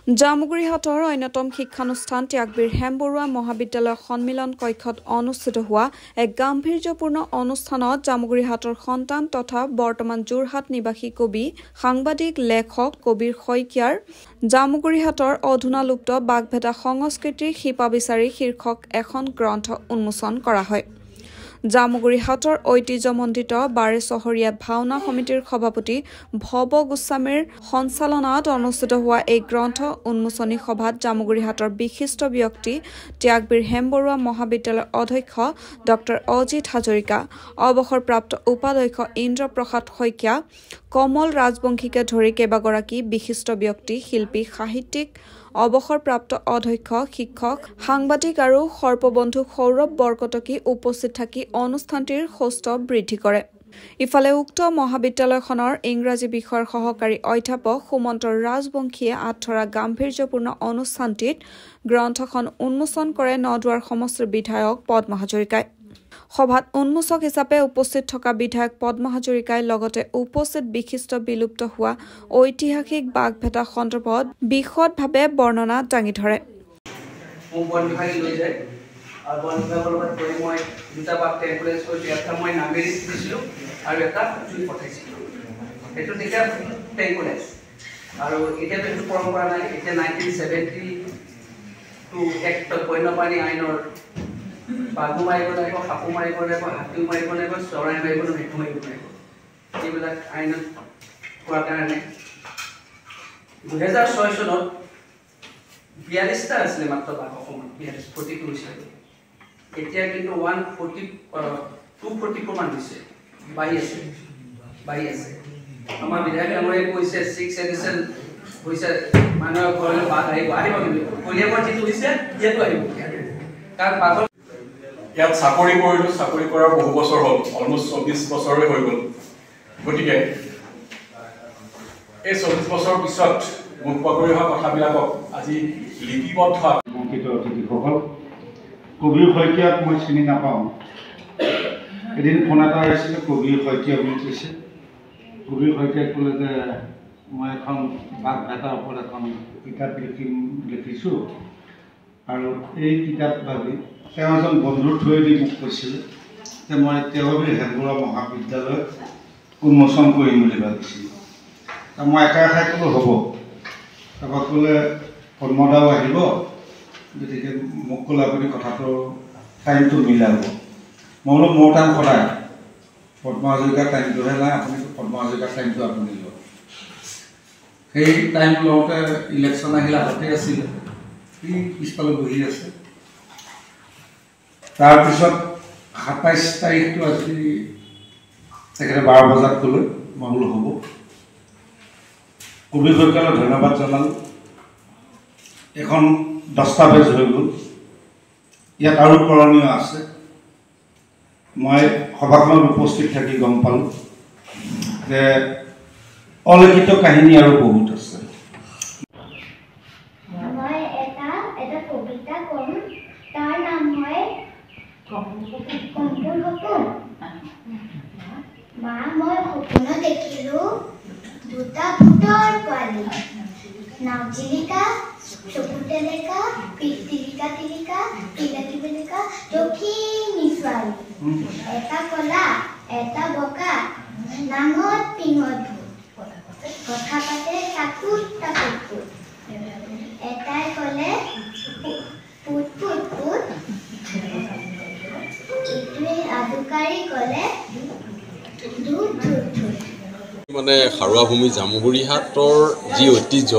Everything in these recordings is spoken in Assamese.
জামুগুৰিহাটৰ অন্যতম শিক্ষানুষ্ঠান ত্যাগবীৰ হেমবৰুৱা মহাবিদ্যালয় সন্মিলন কক্ষত অনুষ্ঠিত হোৱা এক গাম্ভীৰ্যপূৰ্ণ অনুষ্ঠানত জামুগুৰিহাটৰ সন্তান তথা বৰ্তমান যোৰহাট নিবাসী কবি সাংবাদিক লেখক কবিৰ শইকীয়াৰ জামুগুৰিহাটৰ অধুনালুপ্ত বাগভেটা সংস্কৃতিৰ শিপা বিচাৰি শীৰ্ষক এখন গ্ৰন্থ উন্মোচন কৰা হয়। জামুগুৰিহাটৰ ঐতিহ্যমণ্ডিত বাৰে চহৰীয়া ভাওনা সমিতিৰ সভাপতি ভৱ গোস্বামীৰ সঞ্চালনাত অনুষ্ঠিত হোৱা এই গ্ৰন্থ উন্মোচনী সভাত জামুগুৰিহাটৰ বিশিষ্ট ব্যক্তি ত্যাগবীৰ হেমবৰুৱা মহাবিদ্যালয়ৰ অধ্যক্ষ ডক্টৰ অজিত হাজৰিকা, অৱসৰপ্ৰাপ্ত উপাধ্যক্ষ ইন্দ্ৰপ্ৰসাদ শইকীয়া, কমল ৰাজবংশীকে ধৰি কেইবাগৰাকী বিশিষ্ট ব্যক্তি, শিল্পী, সাহিত্যিক, অৱসৰপ্ৰাপ্ত অধ্যক্ষ, শিক্ষক, সাংবাদিক আৰু সৰ্পবন্ধু সৌৰভ বৰকটকী উপস্থিত থাকি অনুষ্ঠানটিৰ সৌষ্ঠৱ বৃদ্ধি কৰে। ইফালে উক্ত মহাবিদ্যালয়খনৰ ইংৰাজী বিষয়ৰ সহকাৰী অধ্যাপক সুমন্ত ৰাজবংশীয়ে আঁতৰা গাম্ভীৰ্যপূৰ্ণ অনুষ্ঠানটিত গ্ৰন্থখন উন্মোচন কৰে নদুৱাৰ সমষ্টিৰ বিধায়ক পদ্ম হাজৰিকাই। সভাত উন্মোচক হিচাপে উপস্থিত থকা বিধায়ক পদ্ম হাজৰিকাই লগতে উপস্থিত বিশিষ্ট বিলুপ্ত হোৱা ঐতিহাসিক বাগভেটা সন্দৰ্ভত বিশদভাৱে বৰ্ণনা দাঙি ধৰে। বাঘু মাৰিব লাগিব, সাপু মাৰিব লাগিব, হাতীও মাৰিব লাগিব, চৰাই মাৰিব লাগিব, মেঘু মাৰিব লাগিব। এইবিলাক আইনত কোৱাৰ কাৰণে 2006 চনত 42টা আছিলে মাত্ৰ বাঘ অসমত, 42 হৈছিলে। এতিয়া কিন্তু 244 মান দিছে, বাঢ়ি আছে। আমাৰ বিধায়ক ডাঙৰীয়াই কৈছে 6 এডিশ্যন হৈছে, মানুহৰ ঘৰলৈ বাঘ আহিব কিন্তু কলিয়াবৰ যিটো হৈছে ইয়াতো আহিব, কাৰণ বাঘৰ ইয়াত চাকৰি কৰিলোঁ, চাকৰি কৰাৰ বহু বছৰ হ'ল, অলমষ্ট 24 বছৰে হৈ গ'ল। গতিকে এই 24 বছৰৰ পিছত মুখ পাকৰি অহা কথাবিলাকক আজি লিপিবদ্ধ সংকীৰ্ণ অতিথিসকল, কবিৰ শইকীয়াক মই চিনি নাপাওঁ। এদিন ফোন এটা আহিছিলে, কবিৰ শইকীয়া বুলি কৈছে। কবিৰ শইকীয়াই ক'লে যে মই এখন বাগভেটাৰ ওপৰত এখন কিতাপ লিখিছোঁ আৰু এই কিতাপ ভাবি তেওঁ এজন বন্ধুৰ থ্ৰুৱেদি মোক কৈছিলে যে মই ত্যাগবীৰ হেমবৰুৱা মহাবিদ্যালয়ত উন্মোচন কৰিম বুলি ভাবিছিলোঁ। মই একেষাৰে ক'লোঁ হ'ব। তাৰপৰা ক'লে পদ্মদাও আহিব, গতিকে মোক ক'লে আপুনি কথাটো টাইমটো মিলাব। মই বোলো মোৰ টাইম সদায়, পদ্ম হাজৰিকাৰ টাইমটোহে নাই, আপুনি পদ্ম হাজৰিকাৰ টাইমটো আপুনি লওক। সেই টাইম লওঁতে ইলেকশ্যন আহিলে আগতে আছিলে, সি পিছফালে বহি আছে। তাৰপিছত 27 তাৰিখটো আজি তেখেতে 12 বজাত ক'লে, মই বোলো হ'ব। কবি শইকীয়ালৈ ধন্যবাদ জনালোঁ। এখন দস্তাবেজ হৈ গ'ল, ইয়াত আৰু কৰণীয় আছে। মই সভাখনত উপস্থিত থাকি গম পালোঁ যে অলিখিত কাহিনী আৰু বহুত আছে। দুটা ফুটৰ পোৱালি, নাও চিলিকা, চকু টেলেকা, পিঠ টিলিকা টিলিকা, টিলাকি বেলিকা, দক্ষিণী ছোৱালী। এটা কলা, এটা বগা, নাঙত পিঙত ভূত, কথা পাতে টাকুত টাকুত ভূত। এটাই ক'লে ফুট ফুট ফুট, ইটোৱে আদুকাৰি ক'লে ধূত ধূত ধূত। মানে সাৰুৱা ভূমি জামুগুৰিহাটৰ যি ঐতিহ্য,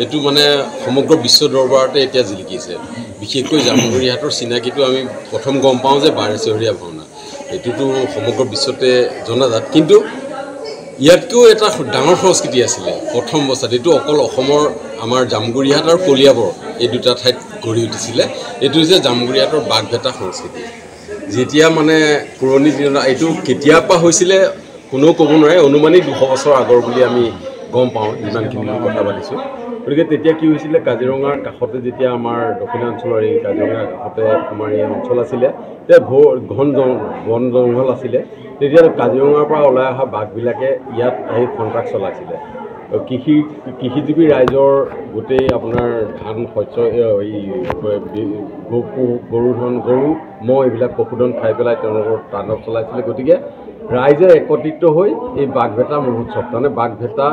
এইটো মানে সমগ্ৰ বিশ্ব দৰবাৰতে এতিয়া জিলিকিছে। বিশেষকৈ জামুগুৰিহাটৰ চিনাকিটো আমি প্ৰথম গম পাওঁ যে বাৰেচহৰীয়া ভাওনা, এইটোতো সমগ্ৰ বিশ্বতে জনাজাত। কিন্তু ইয়াতকৈও এটা ডাঙৰ সংস্কৃতি আছিলে প্ৰথম অৱস্থাত। এইটো অকল অসমৰ আমাৰ জামুগুৰিহাট আৰু কলিয়াবৰ এই দুটা ঠাইত গঢ়ি উঠিছিলে। এইটো হৈছে জামুগুৰিহাটৰ বাগভেটা সংস্কৃতি। যেতিয়া মানে পুৰণি দিনত এইটো কেতিয়াৰ পৰা হৈছিলে কোনেও ক'ব নোৱাৰে, অনুমানিক 200 বছৰ আগৰ বুলি আমি গম পাওঁ, যিমানখিনি কথা পাতিছোঁ। গতিকে তেতিয়া কি হৈছিলে, কাজিৰঙাৰ কাষতে যেতিয়া আমাৰ দক্ষিণাঞ্চলৰ এই কাজিৰঙাৰ কাষতে আমাৰ এই অঞ্চল আছিলে, তেতিয়া ঘন বন জংঘল আছিলে। তেতিয়া কাজিৰঙাৰ পৰা ওলাই অহা বাঘবিলাকে ইয়াত আহি কণ্ট্ৰাক্ট চলাইছিলে। কৃষিজীৱী ৰাইজৰ গোটেই আপোনাৰ ধান শস্য গৰু ম'হ এইবিলাক পশুধন খাই পেলাই তেওঁলোকৰ তাণ্ডৱ চলাইছিলে। গতিকে ৰাইজে একত্ৰিত হৈ এই বাঘভেটা মহোৎসৱ তাৰমানে বাঘভেটা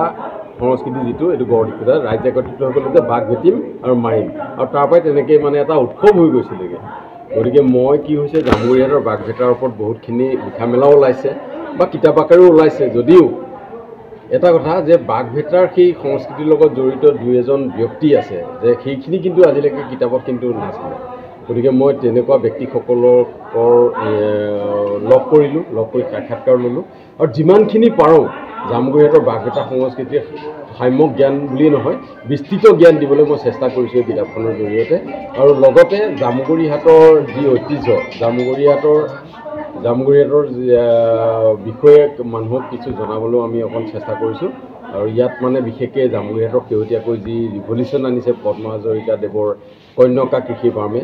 সংস্কৃতি যিটো এইটো গঢ় দিছিলে, ৰাইজে একত্ৰিত হৈ গ'লে যে বাঘ ভেটিম আৰু মাৰিম, আৰু তাৰ পৰাই তেনেকৈ মানে এটা উৎসৱ হৈ গৈছিলেগৈ। গতিকে মই কি হৈছে জামুগুৰিহাটৰ বাঘভেটাৰ ওপৰত বহুতখিনি লিখা মেলাও ওলাইছে বা কিতাপ আকাৰেও ওলাইছে, যদিও এটা কথা যে বাঘভেটাৰ সেই সংস্কৃতিৰ লগত জড়িত 2-এজন ব্যক্তি আছে যে সেইখিনি কিন্তু আজিলৈকে কিতাপত কিন্তু নাছিলে। গতিকে মই তেনেকুৱা ব্যক্তিসকলক লগ কৰিলোঁ, লগ কৰি সাক্ষাৎকাৰ ল'লোঁ, আৰু যিমানখিনি পাৰোঁ জামুগুৰিহাটৰ বাঘভেটা সংস্কৃতিৰ সাম্যক জ্ঞান বুলিয়েই নহয় বিস্তৃত জ্ঞান দিবলৈ মই চেষ্টা কৰিছোঁ এই কিতাপখনৰ জৰিয়তে। আৰু লগতে জামুগুৰিহাটৰ যি ঐতিহ্য, জামুগুৰিহাটৰ বিষয়ে মানুহক কিছু জনাবলৈও আমি অকণ চেষ্টা কৰিছোঁ। আৰু ইয়াত মানে বিশেষকৈ জামুগুৰিহাটৰ শেহতীয়াকৈ যি ৰিভলিউশ্যন আনিছে পদ্ম হাজৰিকাদেৱৰ কন্যকা কৃষি ফাৰ্মে,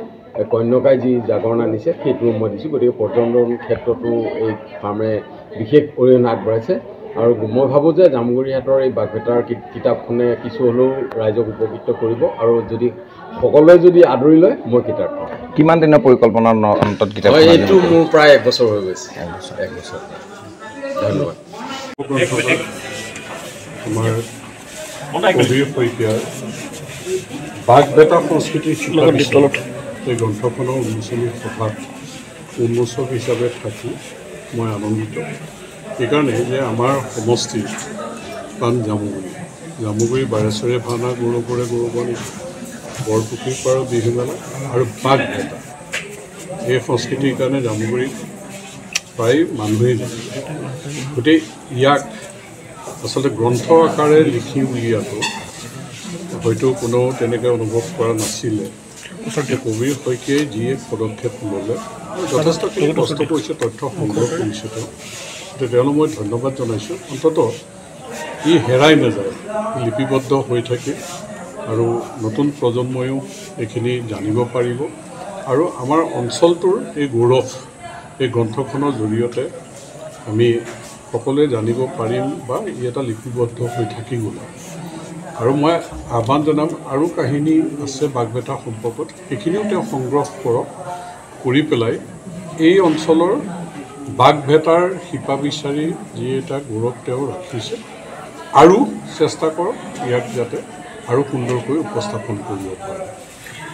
কন্যকাই যি জাগৰণ আনিছে সেইটো মই দিছোঁ। গতিকে পৰ্যটন ক্ষেত্ৰতো এই ফাৰ্মে বিশেষ অৰিহণা আগবঢ়াইছে। আৰু মই ভাবোঁ যে জামুগুৰিহাটৰ এই বাঘভেটাৰ কিতাপখনে কিছু হ'লেও ৰাইজক উপকৃত কৰিব, আৰু যদি সকলোৱে যদি আদৰি লয় মই কিতাপ পাওঁ। কিমান দিনৰ পৰিকল্পনাৰ অন্তত কিতাপ? এইটো মোৰ প্ৰায় 1 বছৰ হৈ গৈছে। 1 বছৰ। ধন্যবাদ। আমাৰ কবিৰ শইকীয়াৰ বাঘভেটা সংস্কৃতিৰ এই গ্ৰন্থখনৰ উন্মোচনী সভাত উন্মোচক হিচাপে থাকি মই আনন্দিত। সেইকাৰণে যে আমাৰ সমষ্টিৰ প্ৰাণ জামুগুৰি বাৰেচৰীয়া ভাওনা গৌৰৱৰে গৌৰৱান্বিত, বৰপুখুৰীৰ পাৰৰ বিহুমেলা আৰু বাঘভেটা এই সংস্কৃতিৰ কাৰণে জামুগুৰিত প্ৰায় মানুহেই জানে। গতিকে ইয়াক আচলতে গ্ৰন্থ আকাৰে লিখি উলিয়াটো হয়তো কোনেও তেনেকৈ অনুভৱ কৰা নাছিলে। কবিৰ শইকীয়াই যিয়ে পদক্ষেপ ল'লে আৰু যথেষ্টখিনি কষ্ট কৰিছে, তথ্য সংগ্ৰহ কৰিছে তেওঁলোক মই ধন্যবাদ জনাইছোঁ। অন্ততঃ ই হেৰাই নাযায়, লিপিবদ্ধ হৈ থাকে আৰু নতুন প্ৰজন্মইও এইখিনি জানিব পাৰিব। আৰু আমাৰ অঞ্চলটোৰ এই গৌৰৱ এই গ্ৰন্থখনৰ জৰিয়তে আমি সকলোৱে জানিব পাৰিম বা ই এটা লিপিবদ্ধ হৈ থাকি গ'ল। আৰু মই আহ্বান জনাম, আৰু কাহিনী আছে বাঘভেটা সম্পৰ্কত, সেইখিনিও তেওঁ সংগ্ৰহ কৰি পেলাই এই অঞ্চলৰ বাঘভেটাৰ শিপা বিচাৰি যি এটা গৌৰৱ তেওঁ ৰাখিছে, আৰু চেষ্টা কৰক ইয়াক যাতে আৰু সুন্দৰকৈ উপস্থাপন কৰিব পাৰে।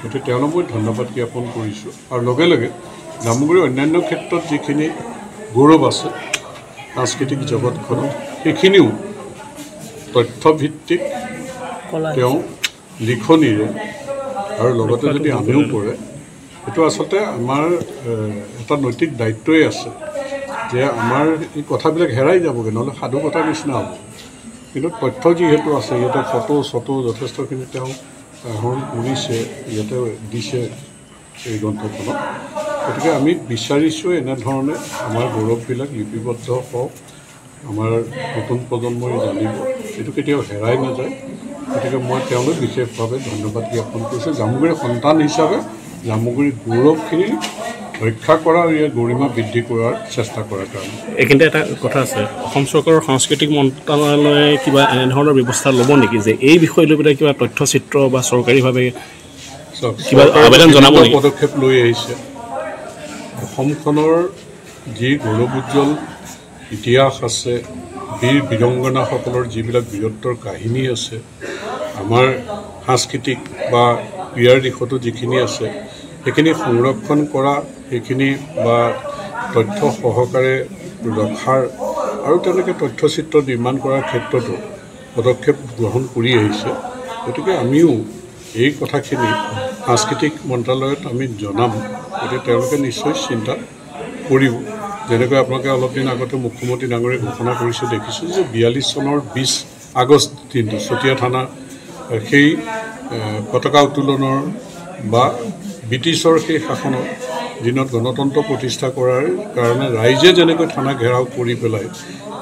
গতিকে তেওঁলোক মই ধন্যবাদ জ্ঞাপন কৰিছোঁ। আৰু লগে লগে জামুগুৰিৰ অন্যান্য ক্ষেত্ৰত যিখিনি গৌৰৱ আছে সাংস্কৃতিক জগতখনত, সেইখিনিও তথ্যভিত্তিক তেওঁ লিখনিৰে আৰু লগতে যদি আমিও কৰে, সেইটো আচলতে আমাৰ এটা নৈতিক দায়িত্বই আছে যে আমাৰ এই কথাবিলাক হেৰাই যাবগৈ, নহ'লে সাধু কথাৰ নিচিনা হ'ব। কিন্তু তথ্য যিহেতু আছে, ইয়াতে ফটো যথেষ্টখিনি তেওঁ আহৰণ কৰিছে, ইয়াতে দিছে এই গ্ৰন্থখনত। গতিকে আমি বিচাৰিছোঁ এনেধৰণে আমাৰ গৌৰৱবিলাক লিপিবদ্ধ হওক, আমাৰ নতুন প্ৰজন্মই জানিব, এইটো কেতিয়াও হেৰাই নাযায়। গতিকে মই তেওঁলোক বিশেষভাৱে ধন্যবাদ জ্ঞাপন কৰিছোঁ, জামুগুৰিৰ সন্তান হিচাপে জামুগুৰিৰ গৌৰৱখিনি ৰক্ষা কৰা আৰু ইয়াৰ গৰিমা বৃদ্ধি কৰাৰ চেষ্টা কৰাৰ কাৰণে। এইখিনিতে এটা কথা আছে, অসম চৰকাৰৰ সাংস্কৃতিক মন্ত্ৰালয়ে কিবা এনেধৰণৰ ব্যৱস্থা ল'ব নেকি যে এই বিষয় লৈ পেলাই কিবা তথ্যচিত্ৰ বা চৰকাৰীভাৱে কিবা আবেদন জনাব নেকি? পদক্ষেপ লৈ আহিছে। অসমখনৰ যি গৌৰৱোজ্জ্বল ইতিহাস আছে, বীৰ বীৰংগনাসকলৰ যিবিলাক বীৰত্বৰ কাহিনী আছে, আমাৰ সাংস্কৃতিক বা ক্ৰীড়াৰ দিশতো যিখিনি আছে সেইখিনি সংৰক্ষণ কৰা, সেইখিনি বা তথ্য সহকাৰে ৰখাৰ আৰু তেওঁলোকে তথ্যচিত্ৰ নিৰ্মাণ কৰাৰ ক্ষেত্ৰতো পদক্ষেপ গ্ৰহণ কৰি আহিছে। গতিকে আমিও এই কথাখিনি সাংস্কৃতিক মন্ত্ৰালয়ত আমি জনাম, গতিকে তেওঁলোকে নিশ্চয় চিন্তা কৰিব। যেনেকৈ আপোনালোকে অলপ দিন আগতে মুখ্যমন্ত্ৰী ডাঙৰীয়ে ঘোষণা কৰিছে, দেখিছোঁ যে 42 চনৰ 20 আগষ্ট দিনটো চতিয়া থানা সেই পতাকা উত্তোলনৰ বা ব্ৰিটিছৰ সেই শাসনৰ দিনত গণতন্ত্ৰ প্ৰতিষ্ঠা কৰাৰ কাৰণে ৰাইজে যেনেকৈ থানা ঘেৰাও কৰি পেলাই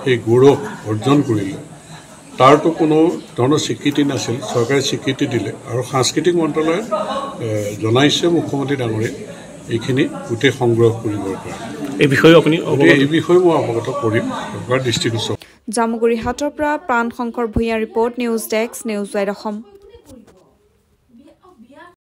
সেই গৌৰৱ অৰ্জন কৰিলে, তাৰতো কোনো ধৰণৰ স্বীকৃতি নাছিল, চৰকাৰে স্বীকৃতি দিলে। আৰু সাংস্কৃতিক মন্ত্ৰালয়ে জনাইছে মুখ্যমন্ত্ৰী ডাঙৰীয়ে এইখিনি গোটেই সংগ্ৰহ কৰিবৰ কাৰণে। এই বিষয়ে আপুনি এই বিষয়ে মই অৱগত কৰিম দৃষ্টিগোচৰ জামুগুৰিহাটৰ পৰা প্ৰাণ Shankar Bhuyan report news desk news wide Assam